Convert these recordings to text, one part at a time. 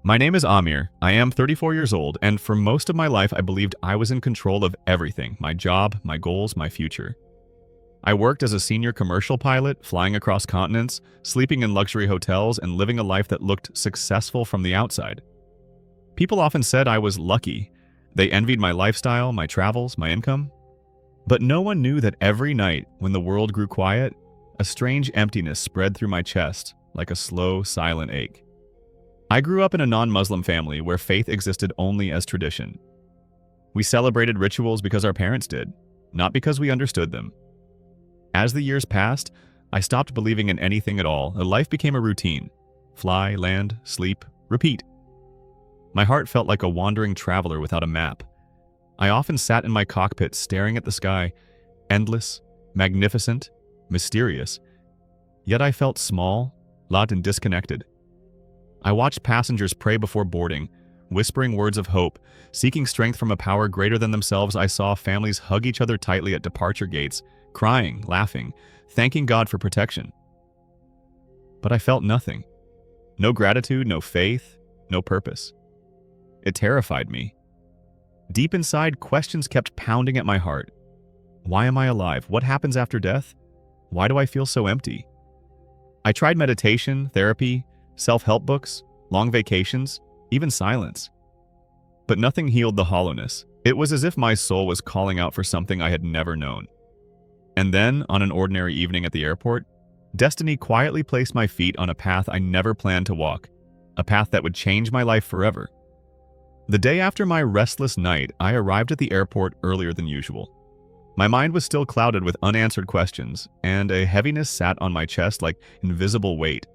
My name is Amir. I am 34 years old, and for most of my life I believed I was in control of everything: my job, my goals, my future. I worked as a senior commercial pilot, flying across continents, sleeping in luxury hotels, and living a life that looked successful from the outside. People often said I was lucky. They envied my lifestyle, my travels, my income. But no one knew that every night, when the world grew quiet, a strange emptiness spread through my chest like a slow, silent ache. I grew up in a non-Muslim family where faith existed only as tradition. We celebrated rituals because our parents did, not because we understood them. As the years passed, I stopped believing in anything at all, and life became a routine. Fly, land, sleep, repeat. My heart felt like a wandering traveler without a map. I often sat in my cockpit staring at the sky, endless, magnificent, mysterious. Yet I felt small, lost and disconnected. I watched passengers pray before boarding, whispering words of hope, seeking strength from a power greater than themselves. I saw families hug each other tightly at departure gates, crying, laughing, thanking God for protection. But I felt nothing. No gratitude, no faith, no purpose. It terrified me. Deep inside, questions kept pounding at my heart. Why am I alive? What happens after death? Why do I feel so empty? I tried meditation, therapy, self-help books, long vacations, even silence. But nothing healed the hollowness. It was as if my soul was calling out for something I had never known. And then, on an ordinary evening at the airport, destiny quietly placed my feet on a path I never planned to walk, a path that would change my life forever. The day after my restless night, I arrived at the airport earlier than usual. My mind was still clouded with unanswered questions, and a heaviness sat on my chest like invisible weight.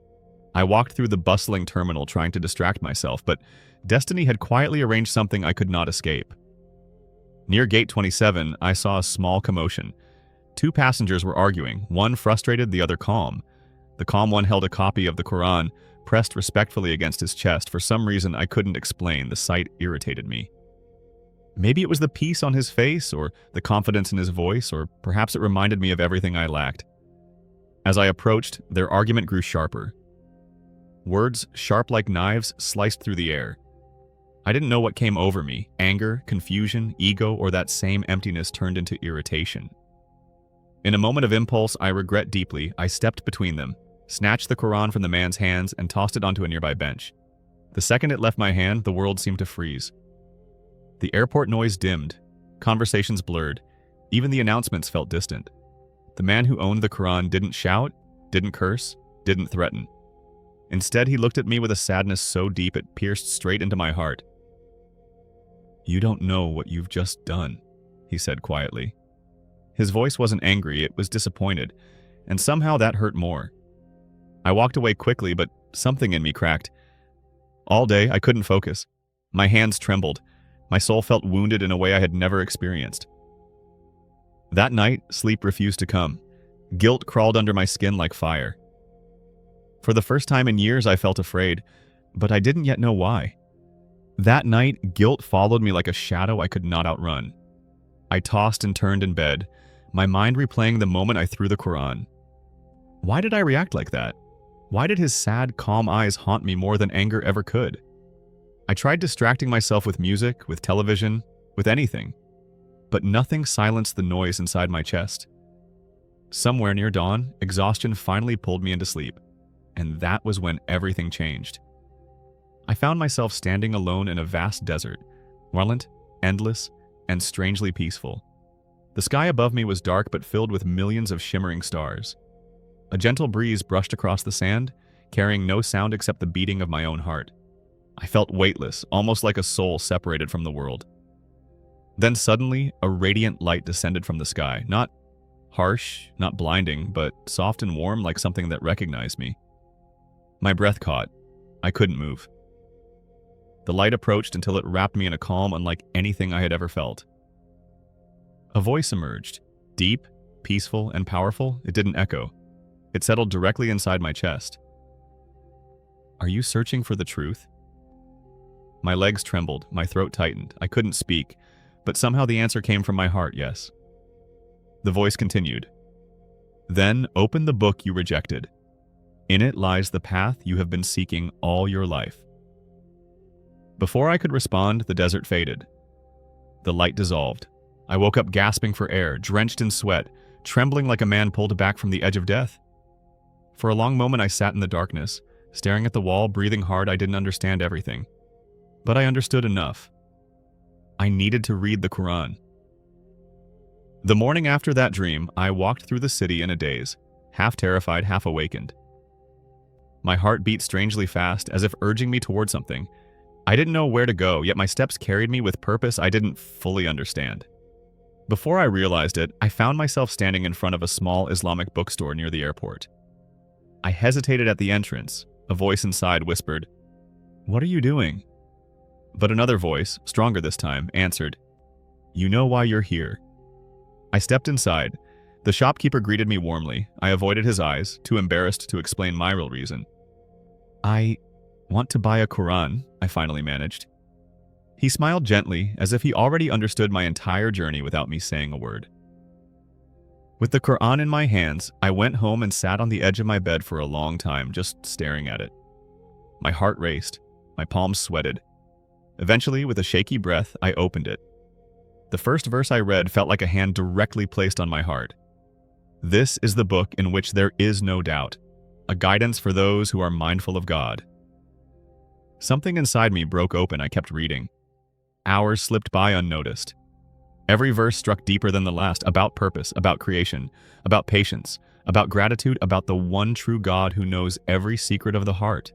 I walked through the bustling terminal trying to distract myself, but destiny had quietly arranged something I could not escape. Near gate 27, I saw a small commotion. Two passengers were arguing, one frustrated, the other calm. The calm one held a copy of the Quran, pressed respectfully against his chest. For some reason I couldn't explain, the sight irritated me. Maybe it was the peace on his face, or the confidence in his voice, or perhaps it reminded me of everything I lacked. As I approached, their argument grew sharper. Words, sharp like knives, sliced through the air. I didn't know what came over me: anger, confusion, ego, or that same emptiness turned into irritation. In a moment of impulse I regret deeply, I stepped between them, snatched the Quran from the man's hands, and tossed it onto a nearby bench. The second it left my hand, the world seemed to freeze. The airport noise dimmed, conversations blurred, even the announcements felt distant. The man who owned the Quran didn't shout, didn't curse, didn't threaten. Instead, he looked at me with a sadness so deep it pierced straight into my heart. "You don't know what you've just done," he said quietly. His voice wasn't angry, it was disappointed, and somehow that hurt more. I walked away quickly, but something in me cracked. All day, I couldn't focus. My hands trembled. My soul felt wounded in a way I had never experienced. That night, sleep refused to come. Guilt crawled under my skin like fire. For the first time in years, I felt afraid, but I didn't yet know why. That night, guilt followed me like a shadow I could not outrun. I tossed and turned in bed, my mind replaying the moment I threw the Quran. Why did I react like that? Why did his sad, calm eyes haunt me more than anger ever could? I tried distracting myself with music, with television, with anything, but nothing silenced the noise inside my chest. Somewhere near dawn, exhaustion finally pulled me into sleep, and that was when everything changed. I found myself standing alone in a vast desert, silent, endless, and strangely peaceful. The sky above me was dark but filled with millions of shimmering stars. A gentle breeze brushed across the sand, carrying no sound except the beating of my own heart. I felt weightless, almost like a soul separated from the world. Then suddenly, a radiant light descended from the sky, not harsh, not blinding, but soft and warm like something that recognized me. My breath caught. I couldn't move. The light approached until it wrapped me in a calm unlike anything I had ever felt. A voice emerged, deep, peaceful, and powerful. It didn't echo. It settled directly inside my chest. "Are you searching for the truth?" My legs trembled, my throat tightened. I couldn't speak, but somehow the answer came from my heart, yes. The voice continued. "Then open the book you rejected. In it lies the path you have been seeking all your life." Before I could respond, the desert faded. The light dissolved. I woke up gasping for air, drenched in sweat, trembling like a man pulled back from the edge of death. For a long moment I sat in the darkness, staring at the wall, breathing hard. I didn't understand everything. But I understood enough. I needed to read the Quran. The morning after that dream, I walked through the city in a daze, half terrified, half awakened. My heart beat strangely fast, as if urging me toward something. I didn't know where to go, yet my steps carried me with purpose I didn't fully understand. Before I realized it, I found myself standing in front of a small Islamic bookstore near the airport. I hesitated at the entrance. A voice inside whispered, "What are you doing?" But another voice, stronger this time, answered, "You know why you're here." I stepped inside. The shopkeeper greeted me warmly. I avoided his eyes, too embarrassed to explain my real reason. "I want to buy a Quran," I finally managed. He smiled gently, as if he already understood my entire journey without me saying a word. With the Quran in my hands, I went home and sat on the edge of my bed for a long time, just staring at it. My heart raced. My palms sweated. Eventually, with a shaky breath, I opened it. The first verse I read felt like a hand directly placed on my heart. "This is the book in which there is no doubt, a guidance for those who are mindful of God." Something inside me broke open. I kept reading. Hours slipped by unnoticed. Every verse struck deeper than the last, about purpose, about creation, about patience, about gratitude, about the one true God who knows every secret of the heart.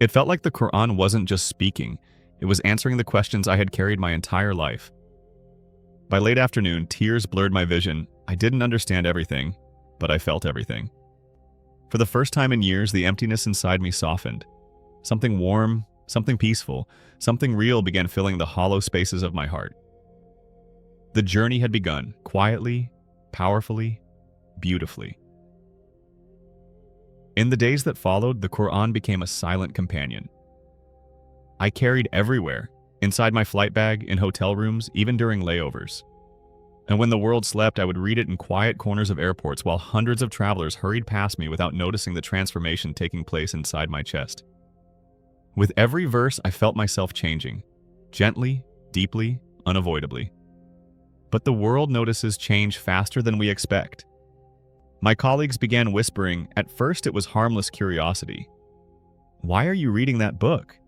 It felt like the Quran wasn't just speaking, it was answering the questions I had carried my entire life. By late afternoon, tears blurred my vision. I didn't understand everything, but I felt everything. For the first time in years, the emptiness inside me softened. Something warm, something peaceful, something real began filling the hollow spaces of my heart. The journey had begun, quietly, powerfully, beautifully. In the days that followed, the Quran became a silent companion. I carried everywhere, inside my flight bag, in hotel rooms, even during layovers. And when the world slept, I would read it in quiet corners of airports while hundreds of travelers hurried past me without noticing the transformation taking place inside my chest. With every verse, I felt myself changing, gently, deeply, unavoidably. But the world notices change faster than we expect. My colleagues began whispering. At first it was harmless curiosity. "Why are you reading that book?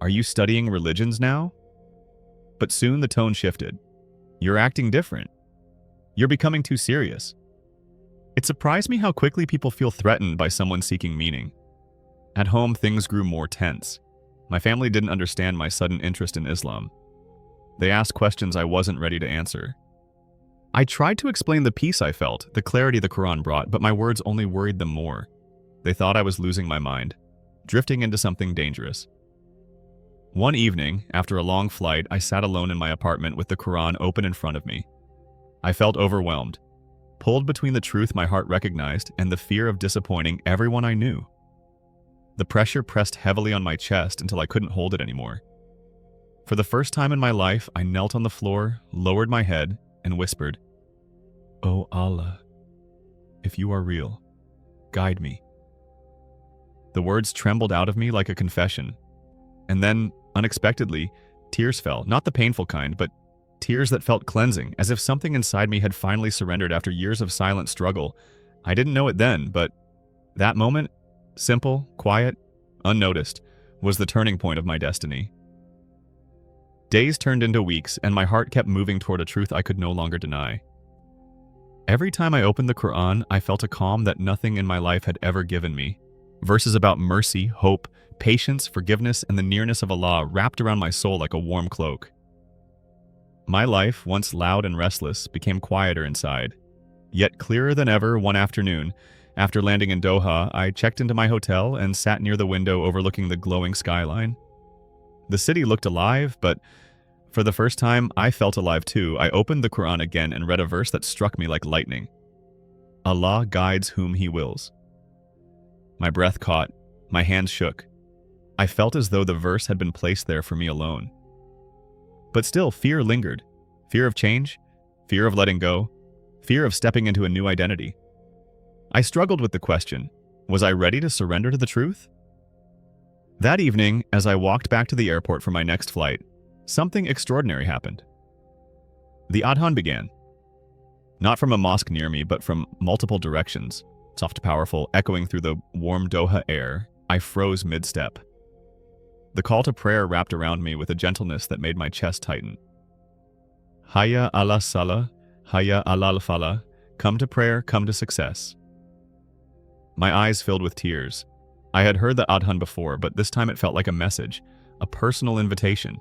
Are you studying religions now?" But soon the tone shifted. "You're acting different. You're becoming too serious." It surprised me how quickly people feel threatened by someone seeking meaning. At home, things grew more tense. My family didn't understand my sudden interest in Islam. They asked questions I wasn't ready to answer. I tried to explain the peace I felt, the clarity the Quran brought, but my words only worried them more. They thought I was losing my mind, drifting into something dangerous. One evening, after a long flight, I sat alone in my apartment with the Quran open in front of me. I felt overwhelmed, pulled between the truth my heart recognized and the fear of disappointing everyone I knew. The pressure pressed heavily on my chest until I couldn't hold it anymore. For the first time in my life, I knelt on the floor, lowered my head, and whispered, "O Allah, if you are real, guide me." The words trembled out of me like a confession. And then, unexpectedly, tears fell, not the painful kind, but tears that felt cleansing, as if something inside me had finally surrendered after years of silent struggle. I didn't know it then, but that moment, simple, quiet, unnoticed, was the turning point of my destiny. Days turned into weeks, and my heart kept moving toward a truth I could no longer deny. Every time I opened the Quran, I felt a calm that nothing in my life had ever given me. Verses about mercy, hope, patience, forgiveness, and the nearness of Allah wrapped around my soul like a warm cloak. My life, once loud and restless, became quieter inside. Yet clearer than ever, one afternoon, after landing in Doha, I checked into my hotel and sat near the window overlooking the glowing skyline. The city looked alive, but for the first time, I felt alive too. I opened the Quran again and read a verse that struck me like lightning. Allah guides whom He wills. My breath caught. My hands shook. I felt as though the verse had been placed there for me alone. But still, fear lingered. Fear of change, fear of letting go, fear of stepping into a new identity. I struggled with the question, was I ready to surrender to the truth? That evening, as I walked back to the airport for my next flight, something extraordinary happened. The adhan began. Not from a mosque near me, but from multiple directions, soft, powerful, echoing through the warm Doha air. I froze mid-step. The call to prayer wrapped around me with a gentleness that made my chest tighten. Hayya ala salah, hayya ala falah, come to prayer, come to success. My eyes filled with tears. I had heard the adhan before, but this time it felt like a message, a personal invitation.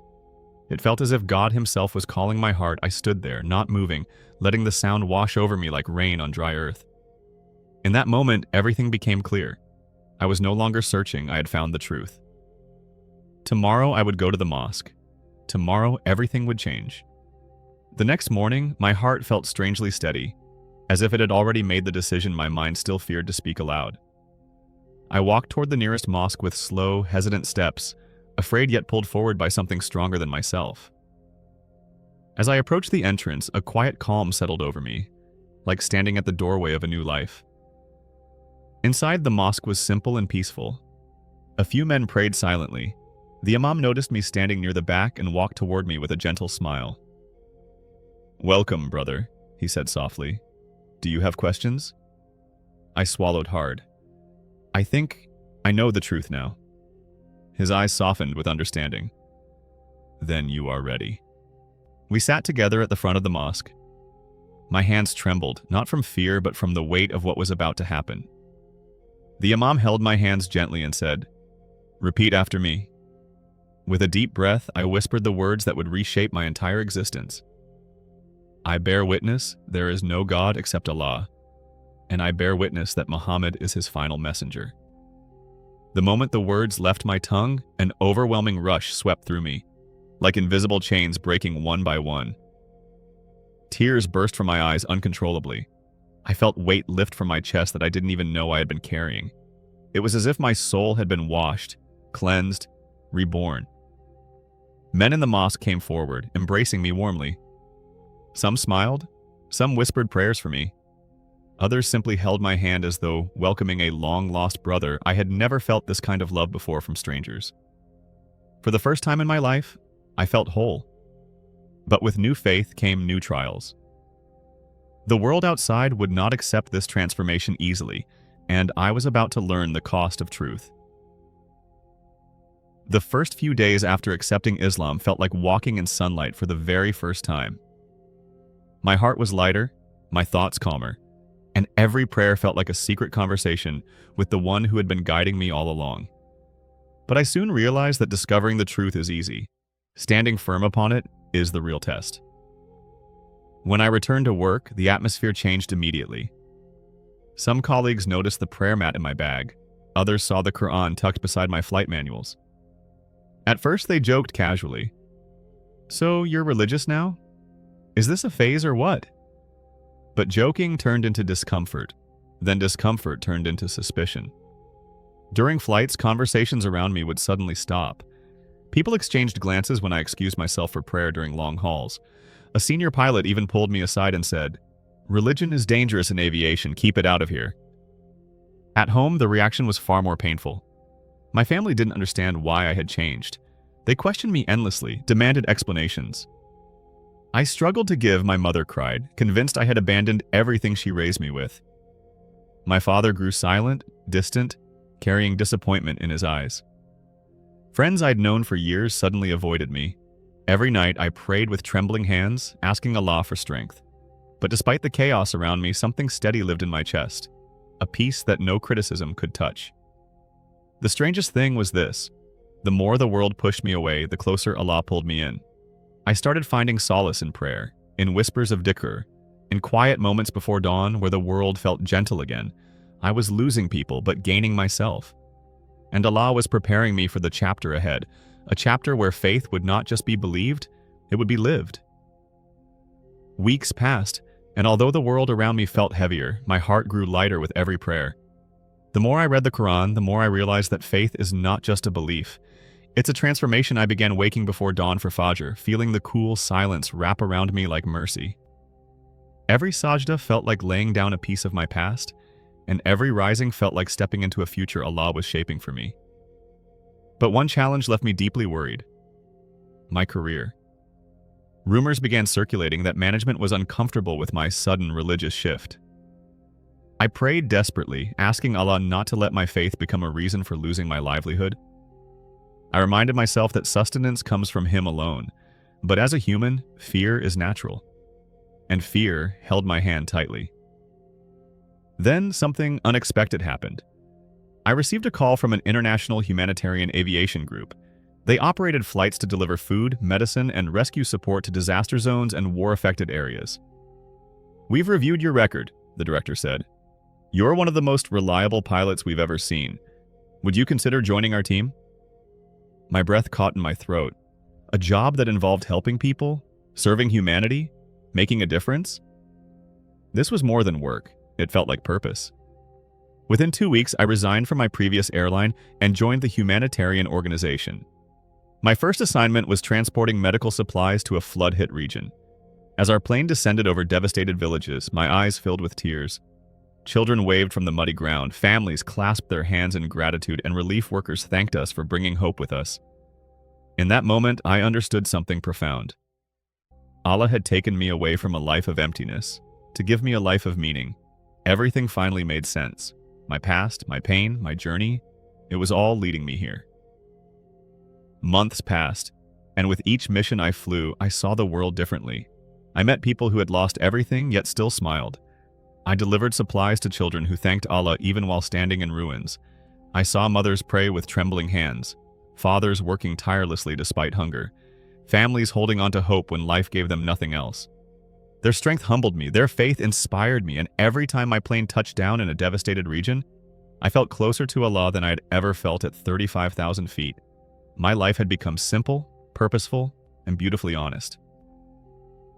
It felt as if God himself was calling my heart. I stood there, not moving, letting the sound wash over me like rain on dry earth. In that moment, everything became clear. I was no longer searching, I had found the truth. Tomorrow I would go to the mosque. Tomorrow everything would change. The next morning, my heart felt strangely steady, as if it had already made the decision my mind still feared to speak aloud. I walked toward the nearest mosque with slow, hesitant steps, afraid yet pulled forward by something stronger than myself. As I approached the entrance, a quiet calm settled over me, like standing at the doorway of a new life. Inside, the mosque was simple and peaceful. A few men prayed silently. The imam noticed me standing near the back and walked toward me with a gentle smile. "Welcome, brother," he said softly. "Do you have questions?" I swallowed hard. I think I know the truth now. His eyes softened with understanding. "Then you are ready." We sat together at the front of the mosque. My hands trembled, not from fear, but from the weight of what was about to happen. The imam held my hands gently and said, "Repeat after me." With a deep breath, I whispered the words that would reshape my entire existence. "I bear witness there is no God except Allah, and I bear witness that Muhammad is his final messenger." The moment the words left my tongue, an overwhelming rush swept through me, like invisible chains breaking one by one. Tears burst from my eyes uncontrollably. I felt weight lift from my chest that I didn't even know I had been carrying. It was as if my soul had been washed, cleansed, reborn. Men in the mosque came forward, embracing me warmly. Some smiled, some whispered prayers for me. Others simply held my hand as though welcoming a long-lost brother. I had never felt this kind of love before from strangers. For the first time in my life, I felt whole. But with new faith came new trials. The world outside would not accept this transformation easily, and I was about to learn the cost of truth. The first few days after accepting Islam felt like walking in sunlight for the very first time. My heart was lighter, my thoughts calmer, and every prayer felt like a secret conversation with the one who had been guiding me all along. But I soon realized that discovering the truth is easy. Standing firm upon it is the real test. When I returned to work, the atmosphere changed immediately. Some colleagues noticed the prayer mat in my bag. Others saw the Quran tucked beside my flight manuals. At first, they joked casually. "So you're religious now? Is this a phase or what?" But joking turned into discomfort. Then discomfort turned into suspicion. During flights, conversations around me would suddenly stop. People exchanged glances when I excused myself for prayer during long hauls. A senior pilot even pulled me aside and said, "Religion is dangerous in aviation, keep it out of here." At home, the reaction was far more painful. My family didn't understand why I had changed. They questioned me endlessly, demanded explanations. I struggled to give, my mother cried, convinced I had abandoned everything she raised me with. My father grew silent, distant, carrying disappointment in his eyes. Friends I'd known for years suddenly avoided me. Every night I prayed with trembling hands, asking Allah for strength. But despite the chaos around me, something steady lived in my chest, a peace that no criticism could touch. The strangest thing was this: the more the world pushed me away, the closer Allah pulled me in. I started finding solace in prayer, in whispers of dhikr, in quiet moments before dawn where the world felt gentle again. I was losing people, but gaining myself. And Allah was preparing me for the chapter ahead, a chapter where faith would not just be believed, it would be lived. Weeks passed, and although the world around me felt heavier, my heart grew lighter with every prayer. The more I read the Quran, the more I realized that faith is not just a belief. It's a transformation. I began waking before dawn for Fajr, feeling the cool silence wrap around me like mercy. Every sajda felt like laying down a piece of my past, and every rising felt like stepping into a future Allah was shaping for me. But one challenge left me deeply worried: my career. Rumors began circulating that management was uncomfortable with my sudden religious shift. I prayed desperately, asking Allah not to let my faith become a reason for losing my livelihood. I reminded myself that sustenance comes from Him alone, but as a human, fear is natural. And fear held my hand tightly. Then something unexpected happened. I received a call from an international humanitarian aviation group. They operated flights to deliver food, medicine, and rescue support to disaster zones and war-affected areas. "We've reviewed your record," the director said. "You're one of the most reliable pilots we've ever seen. Would you consider joining our team?" My breath caught in my throat. A job that involved helping people, serving humanity, making a difference? This was more than work. It felt like purpose. Within 2 weeks, I resigned from my previous airline and joined the humanitarian organization. My first assignment was transporting medical supplies to a flood-hit region. As our plane descended over devastated villages, my eyes filled with tears. Children waved from the muddy ground, families clasped their hands in gratitude, and relief workers thanked us for bringing hope with us. In that moment, I understood something profound. Allah had taken me away from a life of emptiness to give me a life of meaning. Everything finally made sense. My past, my pain, my journey, it was all leading me here. Months passed, and with each mission I flew, I saw the world differently. I met people who had lost everything yet still smiled. I delivered supplies to children who thanked Allah even while standing in ruins. I saw mothers pray with trembling hands, fathers working tirelessly despite hunger, families holding on to hope when life gave them nothing else. Their strength humbled me, their faith inspired me, and every time my plane touched down in a devastated region, I felt closer to Allah than I had ever felt at 35,000 feet. My life had become simple, purposeful, and beautifully honest.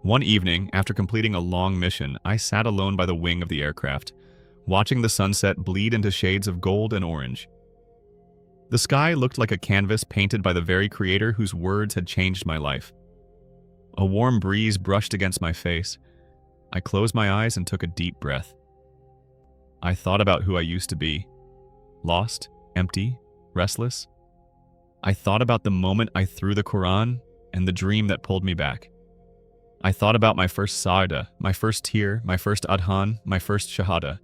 One evening, after completing a long mission, I sat alone by the wing of the aircraft, watching the sunset bleed into shades of gold and orange. The sky looked like a canvas painted by the very creator whose words had changed my life. A warm breeze brushed against my face. I closed my eyes and took a deep breath. I thought about who I used to be. Lost, empty, restless. I thought about the moment I threw the Quran and the dream that pulled me back. I thought about my first sajda, my first tear, my first adhan, my first shahada.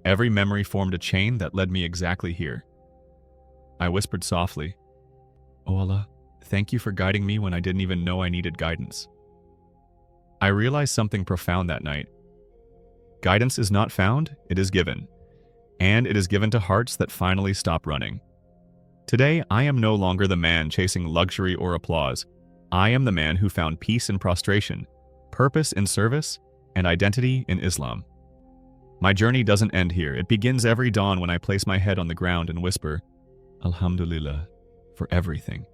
Every memory formed a chain that led me exactly here. I whispered softly, "Oh Allah, thank you for guiding me when I didn't even know I needed guidance." I realized something profound that night. Guidance is not found, it is given. And it is given to hearts that finally stop running. Today, I am no longer the man chasing luxury or applause. I am the man who found peace in prostration, purpose in service, and identity in Islam. My journey doesn't end here. It begins every dawn when I place my head on the ground and whisper, "Alhamdulillah," for everything.